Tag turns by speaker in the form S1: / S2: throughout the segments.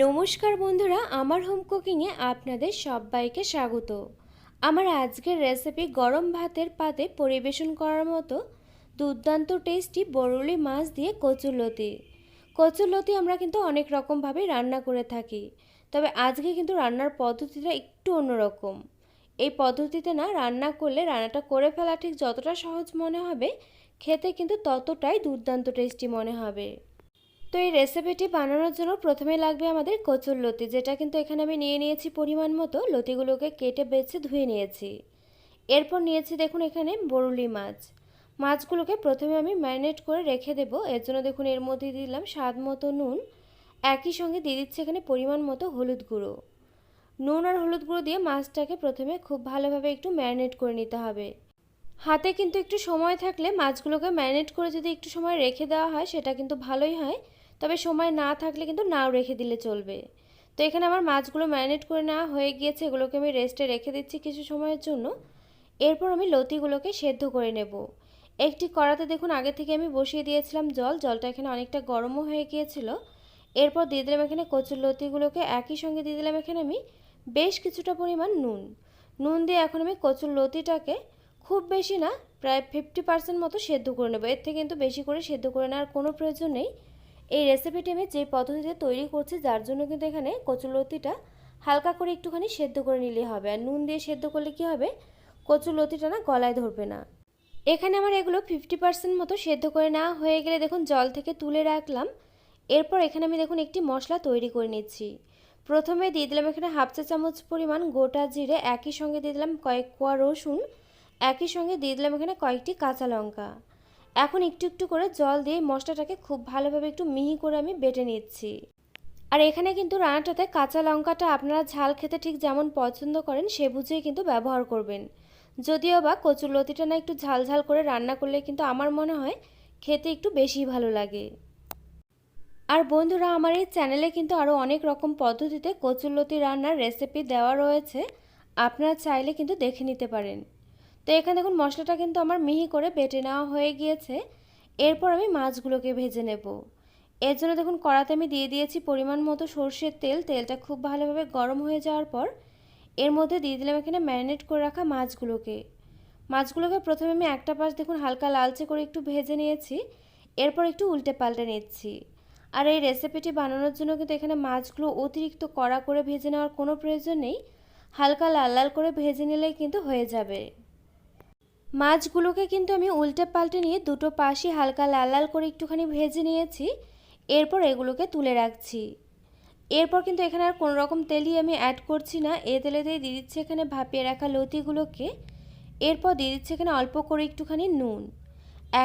S1: নমস্কার বন্ধুরা, আমার হোম কুকিংয়ে আপনাদের সবাইকে স্বাগত। আমার আজকের রেসিপি গরম ভাতের পাতে পরিবেশন করার মতো দুর্দান্ত টেস্টি বরুলি মাছ দিয়ে কচুরলতি। কচুরলতি আমরা কিন্তু অনেক রকমভাবে রান্না করে থাকি, তবে আজকে কিন্তু রান্নার পদ্ধতিটা একটু অন্যরকম। এই পদ্ধতিতে না রান্না করলে রান্নাটা করে ফেলা ঠিক যতটা সহজ মনে হবে, খেতে কিন্তু ততটাই দুর্দান্ত টেস্টি মনে হবে। তো এই রেসিপিটি বানানোর জন্য প্রথমে লাগবে আমাদের কচুরলতি, যেটা কিন্তু এখানে আমি নিয়ে নিয়েছি পরিমাণ মতো। লতিগুলোকে কেটে বেছে ধুয়ে নিয়েছি। এরপর নিয়েছি দেখুন এখানে বরুলি মাছ। মাছগুলোকে প্রথমে আমি ম্যারিনেট করে রেখে দেবো। এর জন্য দেখুন এর মধ্যে দিলাম স্বাদ মতো নুন, একই সঙ্গে দিয়ে দিচ্ছি এখানে পরিমাণ মতো হলুদ গুঁড়ো। নুন আর হলুদ গুঁড়ো দিয়ে মাছটাকে প্রথমে খুব ভালোভাবে একটু ম্যারিনেট করে নিতে হবে। হাতে কিন্তু একটু সময় থাকলে মাছগুলোকে ম্যারিনেট করে যদি একটু সময় রেখে দেওয়া হয় সেটা কিন্তু ভালোই হয়, তবে সময় না থাকলে কিন্তু নাও রেখে দিলে চলবে। তো এখানে আমার মাছগুলো ম্যারিনেট করে নেওয়া হয়ে গিয়েছে, এগুলোকে আমি রেস্টে রেখে দিচ্ছি কিছু সময়ের জন্য। এরপর আমি লতিগুলোকে সেদ্ধ করে নেব। একটি কড়াতে দেখুন আগে থেকে আমি বসিয়ে দিয়েছিলাম জল, জলটা এখানে অনেকটা গরমও হয়ে গিয়েছিল। এরপর দিয়ে দিলাম এখানে কচুর লতিগুলোকে, একই সঙ্গে দিয়ে দিলাম এখানে আমি বেশ কিছুটা পরিমাণ নুন। নুন দিয়ে এখন আমি কচুর লতিটাকে খুব বেশি না, প্রায় 50% মতো সেদ্ধ করে নেব। এর থেকে কিন্তু বেশি করে সেদ্ধ করে নেওয়ার কোনো প্রয়োজন নেই। এই রেসিপিটি আমি যে পদ্ধতিতে তৈরি করছি, যার জন্য কিন্তু এখানে কচুরলতিটা হালকা করে একটুখানি সেদ্ধ করে নিলেই হবে। আর নুন দিয়ে সেদ্ধ করলে কি হবে, কচুরলতিটা না গলায় ধরবে না। এখানে আমার এগুলো 50% মতো সেদ্ধ করে নেওয়া হয়ে গেলে দেখুন জল থেকে তুলে রাখলাম। এরপর এখানে আমি দেখুন একটি মশলা তৈরি করে নিচ্ছি। প্রথমে দিয়ে দিলাম এখানে হাফ চা চামচ পরিমাণ গোটা জিরে, একই সঙ্গে দিয়ে দিলাম কয়েক কোয়া রসুন, একই সঙ্গে দিয়ে দিলাম এখানে কয়েকটি কাঁচা লঙ্কা। এখন একটু একটু করে জল দিয়ে মশলাটাকে খুব ভালোভাবে একটু মিহি করে আমি বেটে নিচ্ছি। আর এখানে কিন্তু রান্নাটাতে কাঁচা লঙ্কাটা আপনারা ঝাল খেতে ঠিক যেমন পছন্দ করেন সে বুঝেই কিন্তু ব্যবহার করবেন। যদিও বা কচুরলতিটা না একটু ঝাল ঝাল করে রান্না করলে কিন্তু আমার মনে হয় খেতে একটু বেশি ভালো লাগে। আর বন্ধুরা, আমার এই চ্যানেলে কিন্তু আরও অনেক রকম পদ্ধতিতে কচুরলতি রান্নার রেসিপি দেওয়া রয়েছে, আপনারা চাইলে কিন্তু দেখে নিতে পারেন। তো এখানে দেখুন মশলাটা কিন্তু আমার মিহি করে বেটে নেওয়া হয়ে গিয়েছে। এরপর আমি মাছগুলোকে ভেজে নেব। এর জন্য দেখুন কড়াতে আমি দিয়ে দিয়েছি পরিমাণ মতো সর্ষের তেল। তেলটা খুব ভালোভাবে গরম হয়ে যাওয়ার পর এর মধ্যে দিয়ে দিলাম এখানে ম্যারিনেট করে রাখা মাছগুলোকে। মাছগুলোকে প্রথমে আমি একটা পাশ দেখুন হালকা লালচে করে একটু ভেজে নিয়েছি। এরপর একটু উল্টে পাল্টে নিচ্ছি। আর এই রেসিপিটি বানানোর জন্য কিন্তু এখানে মাছগুলো অতিরিক্ত কড়া করে ভেজে নেওয়ার কোনো প্রয়োজন নেই, হালকা লাল লাল করে ভেজে নিলেই কিন্তু হয়ে যাবে। মাছগুলোকে কিন্তু আমি উল্টে পাল্টে নিয়ে দুটো পাশই হালকা লাল লাল করে একটুখানি ভেজে নিয়েছি। এরপর এগুলোকে তুলে রাখছি। এরপর কিন্তু এখানে আর কোনো রকম তেলই আমি অ্যাড করছি না, এই তেলে দিয়ে দিচ্ছি এখানে ভাপিয়ে রাখা লতিগুলোকে। এরপর দিয়ে দিচ্ছি এখানে অল্প করে একটুখানি নুন,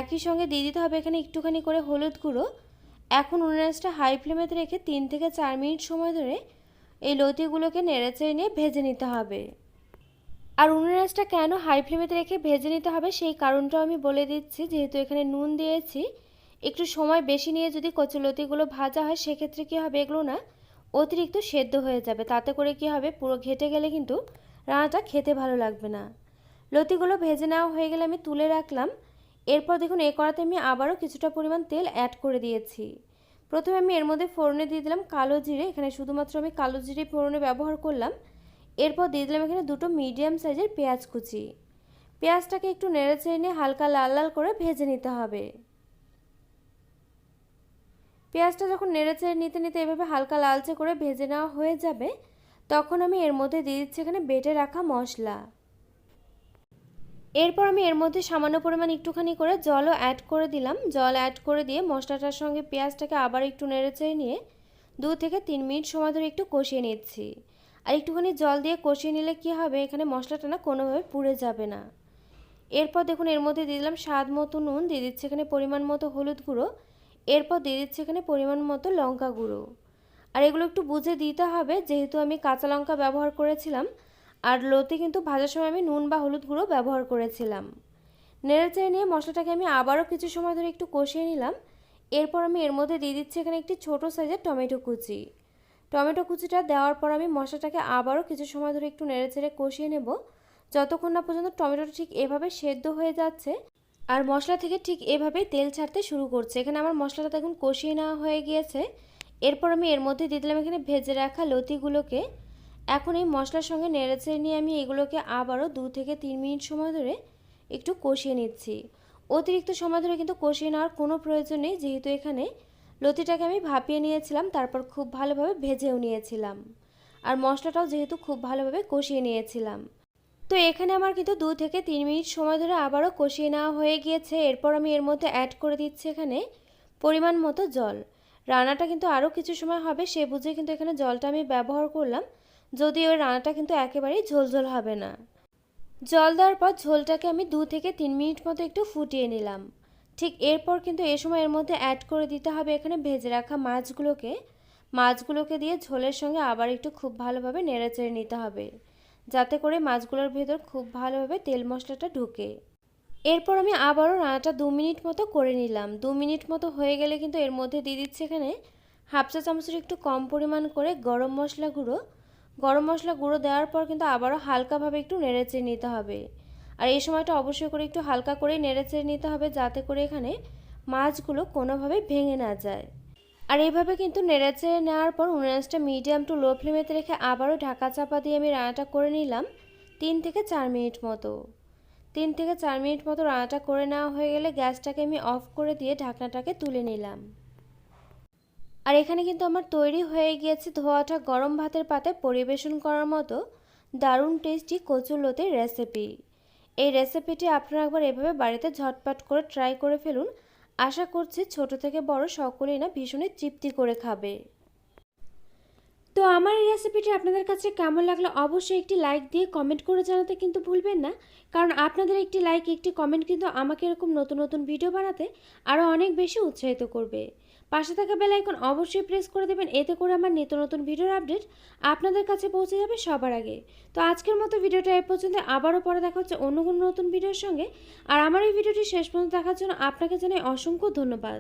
S1: একই সঙ্গে দিয়ে দিতে হবে এখানে একটুখানি করে হলুদ গুঁড়ো। এখন উনুনটা হাই ফ্লেমেতে রেখে 3 থেকে 4 মিনিট সময় ধরে এই লতিগুলোকে নেড়েচেড়ে নিয়ে ভেজে নিতে হবে। আর উনুনের আঁচটা কেন হাই ফ্লেমেতে রেখে ভেজে নিতে হবে সেই কারণটাও আমি বলে দিচ্ছি। যেহেতু এখানে নুন দিয়েছি, একটু সময় বেশি নিয়ে যদি কচুলতিগুলো ভাজা হয় সেক্ষেত্রে কী হবে, এগুলো না অতিরিক্ত সেদ্ধ হয়ে যাবে। তাতে করে কি হবে, পুরো ঘেটে গেলে কিন্তু রান্নাটা খেতে ভালো লাগবে না। লতিগুলো ভেজে নেওয়া হয়ে গেলে আমি তুলে রাখলাম। এরপর দেখুন এই কড়াতে আমি আবারও কিছুটা পরিমাণ তেল অ্যাড করে দিয়েছি। প্রথমে আমি এর মধ্যে ফোড়নে দিয়ে দিলাম কালো জিরে। এখানে শুধুমাত্র আমি কালো জিরে ফোড়নে ব্যবহার করলাম। এরপর দিয়ে দিলাম এখানে দুটো মিডিয়াম সাইজের পেঁয়াজ কুচি। পেঁয়াজটাকে একটু নেড়েচেড়ে নিয়ে হালকা লাল লাল করে ভেজে নিতে হবে। পেঁয়াজটা যখন নেড়েচেড়ে নিতে নিতে এভাবে হালকা লালচে করে ভেজে নেওয়া হয়ে যাবে, তখন আমি এর মধ্যে দিয়ে দিচ্ছি এখানে বেটে রাখা মশলা। এরপর আমি এর মধ্যে সামান্য পরিমাণ একটুখানি করে জলও অ্যাড করে দিলাম। জল অ্যাড করে দিয়ে মশলাটার সঙ্গে পেঁয়াজটাকে আবার একটু নেড়েচেড়ে নিয়ে 2 থেকে 3 মিনিট সময় ধরে একটু কষিয়ে নিচ্ছি। আর একটুখানি জল দিয়ে কষিয়ে নিলে কি হবে, এখানে মশলাটা না কোনোভাবে পুড়ে যাবে না। এরপর দেখুন এর মধ্যে দিয়ে দিলাম স্বাদ মতো নুন, দিয়ে দিচ্ছি এখানে পরিমাণ মতো হলুদ গুঁড়ো, এরপর দিয়ে দিচ্ছি এখানে পরিমাণ মতো লঙ্কা গুঁড়ো। আর এগুলো একটু বুঝে দিতে হবে, যেহেতু আমি কাঁচা লঙ্কা ব্যবহার করেছিলাম আর লতি কিন্তু ভাজার সময় আমি নুন বা হলুদ গুঁড়ো ব্যবহার করেছিলাম। নেড়েচেড়ে নিয়ে মশলাটাকে আমি আবারও কিছু সময় ধরে একটু কষিয়ে নিলাম। এরপর আমি এর মধ্যে দিয়ে দিচ্ছি এখানে একটি ছোট সাইজের টমেটো কুচি। টমেটো কুচিটা দেওয়ার পর আমি মশলাটাকে আবারও কিছু সময় ধরে একটু নেড়েচেড়ে কষিয়ে নেব, যতক্ষণ না পর্যন্ত টমেটোটা ঠিক এভাবে সেদ্ধ হয়ে যাচ্ছে আর মশলা থেকে ঠিক এভাবেই তেল ছাড়তে শুরু করছে। এখানে আমার মশলাটা দেখুন কষিয়ে নেওয়া হয়ে গিয়েছে। এরপর আমি এর মধ্যে দিয়ে দিলাম এখানে ভেজে রাখা লতিগুলোকে। এখন এই মশলার সঙ্গে নেড়েচেড়ে নিয়ে আমি এগুলোকে আবারও 2 থেকে 3 মিনিট সময় ধরে একটু কষিয়ে নিচ্ছি। অতিরিক্ত সময় ধরে কিন্তু কষিয়ে নেওয়ার কোনো প্রয়োজন নেই, যেহেতু এখানে লতিটাকে আমি ভাপিয়ে নিয়েছিলাম, তারপর খুব ভালোভাবে ভেজেও নিয়েছিলাম, আর মশলাটাও যেহেতু খুব ভালোভাবে কষিয়ে নিয়েছিলাম। তো এখানে আমার কিন্তু 2 থেকে 3 মিনিট সময় ধরে আবারও কষিয়ে নেওয়া হয়ে গিয়েছে। এরপর আমি এর মধ্যে অ্যাড করে দিচ্ছি এখানে পরিমাণ মতো জল। রান্নাটা কিন্তু আরও কিছু সময় হবে, সে বুঝে কিন্তু এখানে জলটা আমি ব্যবহার করলাম, যদিও ওই রান্নাটা কিন্তু একেবারেই ঝোলঝোল হবে না। জল দেওয়ার পর ঝোলটাকে আমি 2 থেকে 3 মিনিট মতো একটু ফুটিয়ে নিলাম। ঠিক এরপর কিন্তু এ সময় এর মধ্যে অ্যাড করে দিতে হবে এখানে ভেজে রাখা মাছগুলোকে দিয়ে ঝোলের সঙ্গে আবার একটু খুব ভালোভাবে নেড়েচেড়ে নিতে হবে, যাতে করে মাছগুলোর ভেতর খুব ভালোভাবে তেল মশলাটা ঢোকে। এরপর আমি আবারও রান্নাটা 2 মিনিট মতো করে নিলাম। 2 মিনিট মতো হয়ে গেলে কিন্তু এর মধ্যে দিয়ে দিচ্ছি এখানে হাফ চা চামচের একটু কম পরিমাণ করে গরম মশলা গুঁড়ো দেওয়ার পর কিন্তু আবারও হালকাভাবে একটু নেড়েচেড়ে নিতে হবে। আর এই সময়টা অবশ্যই করে একটু হালকা করেই নেড়েচেড়ে নিতে হবে, যাতে করে এখানে মাছগুলো কোনোভাবে ভেঙে না যায়। আর এইভাবে কিন্তু নেড়েচেড়ে নেওয়ার পর উনুনটা মিডিয়াম টু লো ফ্লেমেতে রেখে আবারও ঢাকা চাপা দিয়ে আমি রান্নাটা করে নিলাম 3 থেকে 4 মিনিট মতো। 3 থেকে 4 মিনিট মতো রান্নাটা করে নেওয়া হয়ে গেলে গ্যাসটাকে আমি অফ করে দিয়ে ঢাকনাটাকে তুলে নিলাম। আর এখানে কিন্তু আমার তৈরি হয়ে গিয়েছে ধোয়া ওঠা গরম ভাতের পাতে পরিবেশন করার মতো দারুণ টেস্টি কচুরলতির রেসিপি। এই রেসিপিটি আপনারা একবার এভাবে বাড়িতে ঝটপট করে ট্রাই করে ফেলুন। আশা করছি ছোট থেকে বড় সকলেই না ভীষণই তৃপ্তি করে খাবে। তো আমার এই রেসিপিটি আপনাদের কাছে কেমন লাগলো অবশ্যই একটি লাইক দিয়ে কমেন্ট করে জানাতে কিন্তু ভুলবেন না, কারণ আপনাদের একটি লাইক একটি কমেন্ট কিন্তু আমাকে এরকম নতুন নতুন ভিডিও বানাতে আরও অনেক বেশি উৎসাহিত করবে। পাশে থাকা বেল আইকন অবশ্যই প্রেস করে দেবেন, এতে করে আমার নিত্য নতুন ভিডিওর আপডেট আপনাদের কাছে পৌঁছে যাবে সবার আগে। তো আজকের মতো ভিডিওটা এই পর্যন্ত, আবারও পরে দেখা হচ্ছে অন্য কোনো নতুন ভিডিওর সঙ্গে। আর আমার এই ভিডিওটি শেষ পর্যন্ত দেখার জন্য আপনাকে জানাই অসংখ্য ধন্যবাদ।